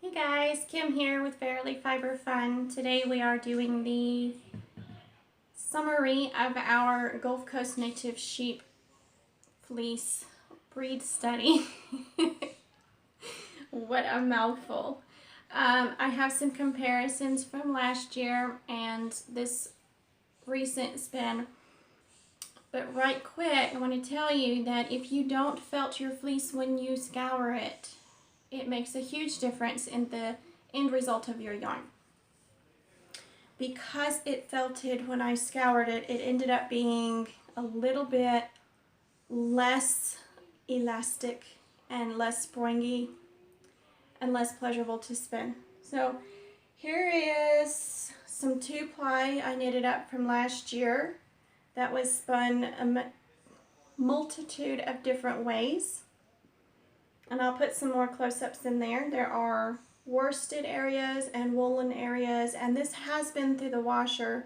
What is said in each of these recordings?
Hey guys, Kim here with Fairly Fiber Fun. Today we are doing the summary of our Gulf Coast Native Sheep Fleece breed study. What a mouthful. I have some comparisons from last year and this recent spin. But right quick, I want to tell you that if you don't felt your fleece when you scour it, it makes a huge difference in the end result of your yarn. Because it felted when I scoured it, it ended up being a little bit less elastic and less springy and less pleasurable to spin. So here is some 2-ply I knitted up from last year that was spun a multitude of different ways. And I'll put some more close-ups in there. There are worsted areas and woolen areas, and this has been through the washer.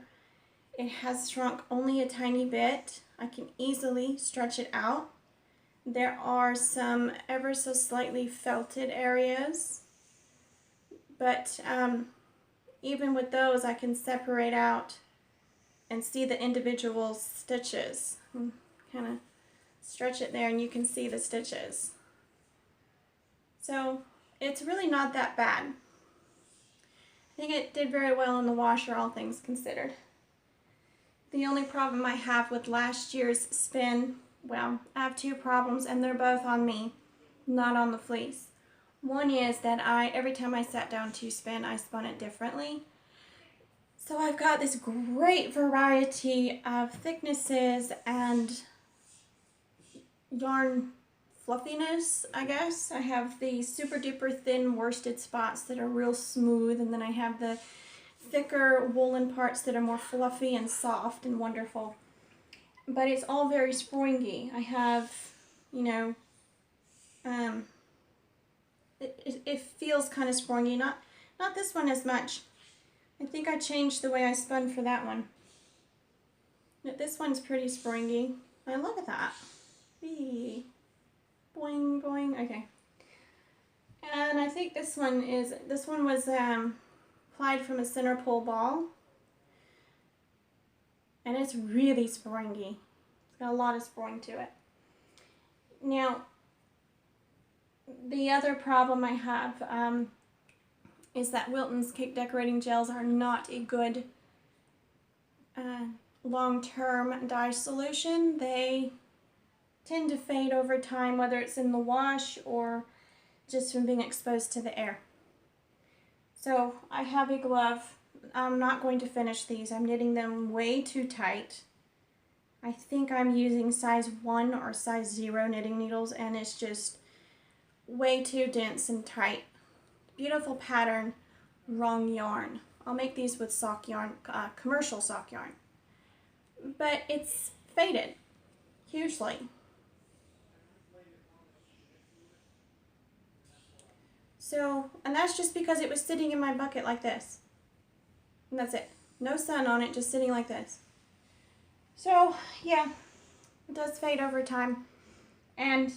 It has shrunk only a tiny bit. I can easily stretch it out. There are some ever so slightly felted areas, but even with those I can separate out and see the individual stitches. Kind of stretch it there and you can see the stitches. So it's really not that bad. I think it did very well in the washer, all things considered. The only problem I have with last year's spin, well, I have two problems and they're both on me, not on the fleece. One is that every time I sat down to spin, I spun it differently. So I've got this great variety of thicknesses and yarn fluffiness, I guess. I have the super duper thin worsted spots that are real smooth, and then I have the thicker woolen parts that are more fluffy and soft and wonderful. But it's all very springy. I have, you know, it feels kind of springy. Not this one as much. I think I changed the way I spun for that one. But this one's pretty springy. And look at that. Whee. Boing, boing. Okay. And I think this one was plied from a center pull ball. And it's really springy. It's got a lot of spring to it. Now, the other problem I have is that Wilton's Cake Decorating Gels are not a good long-term dye solution. They tend to fade over time, whether it's in the wash or just from being exposed to the air. So I have a glove. I'm not going to finish these. I'm knitting them way too tight. I think I'm using size 1 or size 0 knitting needles, and it's just way too dense and tight. Beautiful pattern, wrong yarn. I'll make these with sock yarn, commercial sock yarn. But it's faded hugely. So, and that's just because it was sitting in my bucket like this. And that's it. No sun on it, just sitting like this. So, yeah, it does fade over time. And,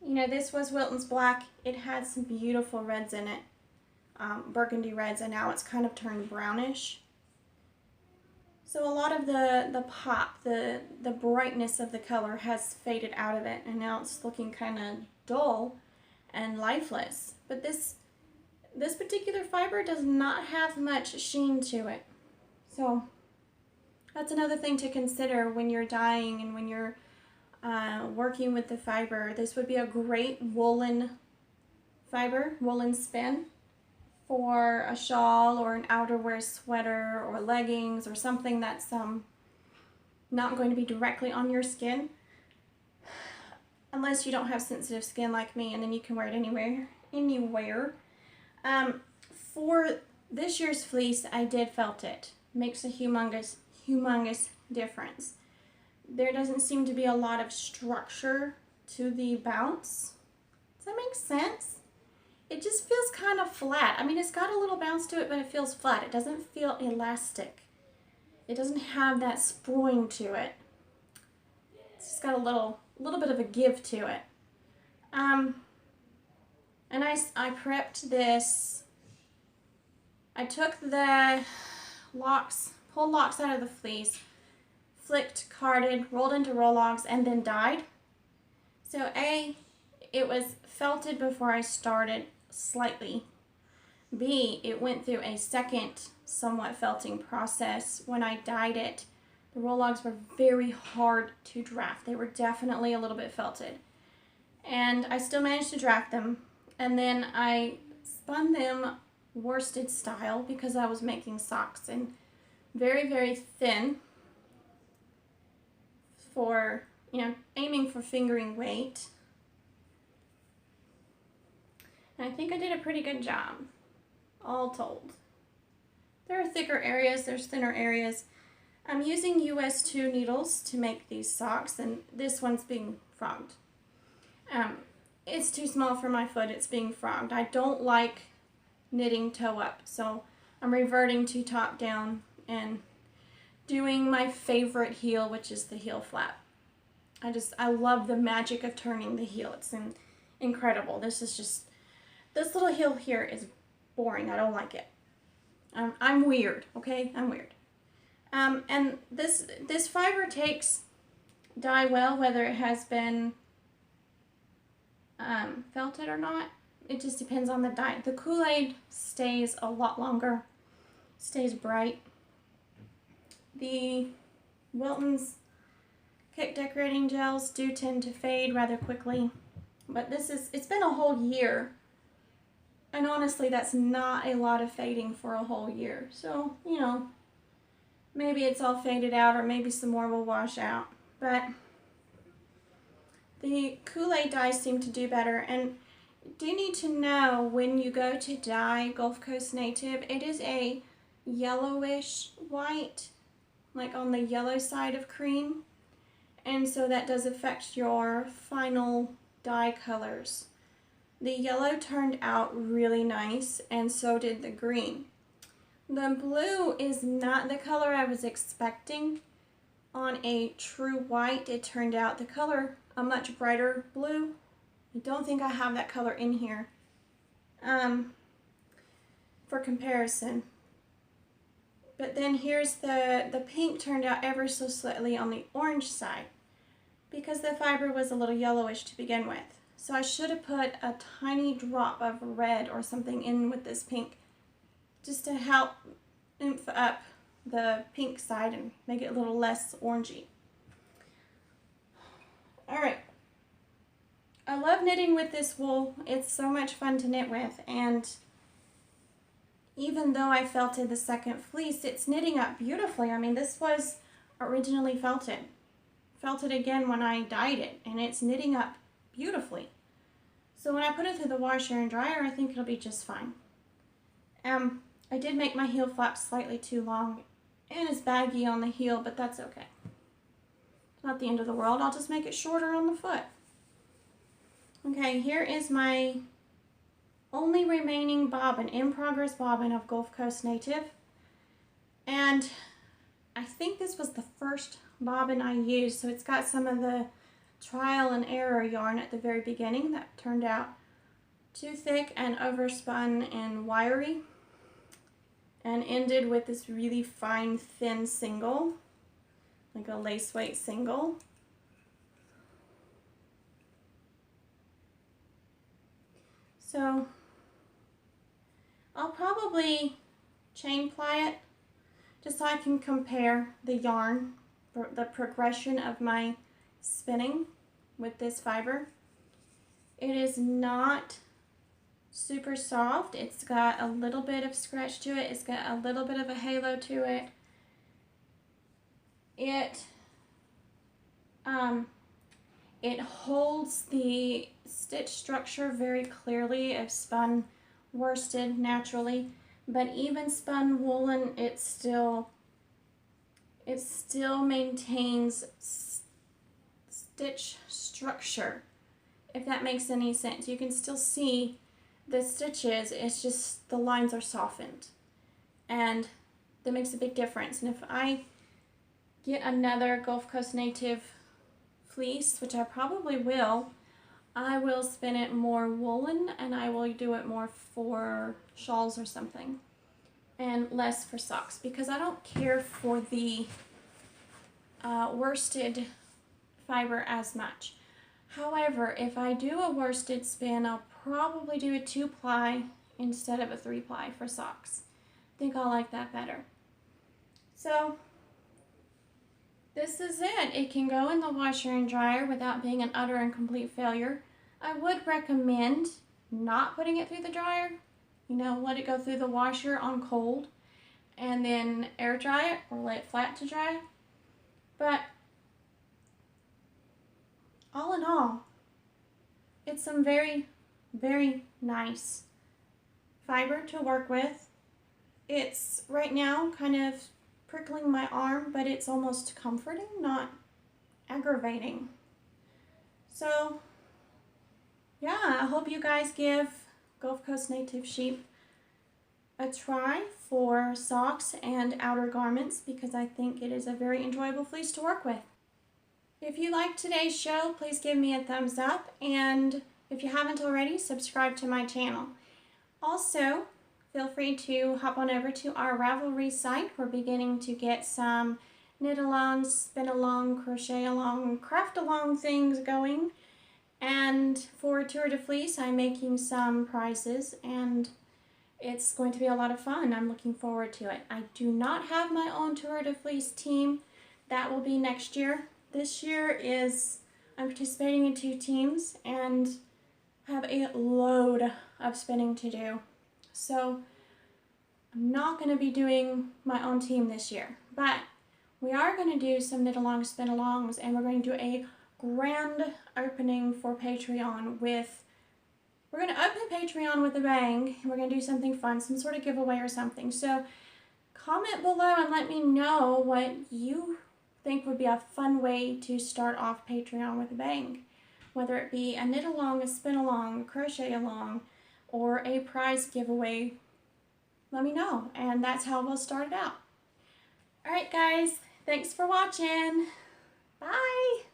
you know, this was Wilton's Black. It had some beautiful reds in it. Burgundy reds, and now it's kind of turned brownish. So a lot of the pop, the brightness of the color has faded out of it, and now it's looking kind of dull and lifeless. But this particular fiber does not have much sheen to it. So that's another thing to consider when you're dyeing and when you're working with the fiber. This would be a great woolen fiber, woolen spin for a shawl or an outerwear sweater or leggings or something that's not going to be directly on your skin. Unless you don't have sensitive skin like me, and then you can wear it anywhere. For this year's fleece, I did felt it. Makes a humongous difference. There doesn't seem to be a lot of structure to the bounce. Does that make sense? It just feels kind of flat. I mean, it's got a little bounce to it, but it feels flat. It doesn't feel elastic. It doesn't have that spring to it. It's just got a little bit of a give to it. And I prepped this I took the locks, pulled locks out of the fleece, flicked, carded, rolled into roll-logs, and then dyed. So A, it was felted before I started slightly. B, it went through a second somewhat felting process when I dyed it. The roll-logs were very hard to draft. They were definitely a little bit felted. And I still managed to draft them. And then I spun them worsted style because I was making socks, and very, very thin for, aiming for fingering weight. And I think I did a pretty good job, all told. There are thicker areas, there's thinner areas. I'm using US 2 needles to make these socks, and this one's being frogged. It's too small for my foot, it's being frogged. I don't like knitting toe up, so I'm reverting to top down and doing my favorite heel, which is the heel flap. I love the magic of turning the heel. It's incredible. This little heel here is boring. I don't like it. I'm weird, okay? I'm weird. And this fiber takes dye well, whether it has been felted or not. It just depends on the dye. The Kool-Aid stays a lot longer, stays bright. The Wilton's cake decorating gels do tend to fade rather quickly, but it's been a whole year, and honestly that's not a lot of fading for a whole year. So, maybe it's all faded out, or maybe some more will wash out, but the Kool-Aid dyes seem to do better. And do need to know, when you go to dye Gulf Coast Native, it is a yellowish white, like on the yellow side of cream, and so that does affect your final dye colors. The yellow turned out really nice, and so did the green. The blue is not the color I was expecting. On a true white, it turned out the color a much brighter blue. I don't think I have that color in here for comparison. But then here's the pink turned out ever so slightly on the orange side because the fiber was a little yellowish to begin with. So I should have put a tiny drop of red or something in with this pink just to help oomph up the pink side and make it a little less orangey. Alright. I love knitting with this wool. It's so much fun to knit with, and even though I felted the second fleece, it's knitting up beautifully. I mean, this was originally felted. Felted again when I dyed it, and it's knitting up beautifully. So when I put it through the washer and dryer, I think it'll be just fine. I did make my heel flap slightly too long, and it's baggy on the heel, but that's okay. It's not the end of the world. I'll just make it shorter on the foot. Okay, here is my only remaining bobbin, in progress bobbin of Gulf Coast Native. And I think this was the first bobbin I used, so it's got some of the trial and error yarn at the very beginning that turned out too thick and overspun and wiry, and ended with this really fine thin single, like a lace weight single. So I'll probably chain ply it just so I can compare the yarn, the progression of my spinning with this fiber. It is not super soft. It's got a little bit of scratch to it. It's got a little bit of a halo to it. It holds the stitch structure very clearly. I've spun worsted naturally, but even spun woolen, it still maintains stitch structure, if that makes any sense. You can still see the stitches, it's just the lines are softened, and that makes a big difference. And if I get another Gulf Coast Native fleece, which I probably will, I will spin it more woolen, and I will do it more for shawls or something. and less for socks because I don't care for the worsted fiber as much. However, if I do a worsted spin, I'll probably do a 2-ply instead of a 3-ply for socks. I think I'll like that better. So this is it. It can go in the washer and dryer without being an utter and complete failure. I would recommend not putting it through the dryer. You know, let it go through the washer on cold and then air dry it or lay it flat to dry. But all in all, it's some very, very nice fiber to work with. It's right now kind of prickling my arm, but it's almost comforting, not aggravating. So yeah, I hope you guys give Gulf Coast Native Sheep a try for socks and outer garments because I think it is a very enjoyable fleece to work with. If you liked today's show, please give me a thumbs up, and if you haven't already, subscribe to my channel. Also, feel free to hop on over to our Ravelry site. We're beginning to get some knit along, spin along, crochet along, craft along things going. And for Tour de Fleece, I'm making some prizes, and it's going to be a lot of fun. I'm looking forward to it. I do not have my own Tour de Fleece team. That will be next year. This year I'm participating in 2 teams and have a load of spinning to do. So I'm not going to be doing my own team this year, but we are going to do some knit along, spin alongs, and we're going to do a grand opening for Patreon with, we're going to open Patreon with a bang, and we're going to do something fun, some sort of giveaway or something. So comment below and let me know what you think would be a fun way to start off Patreon with a bang. Whether it be a knit along, a spin along, a crochet along, or a prize giveaway, let me know. And that's how we'll start it out. Alright guys, thanks for watching. Bye!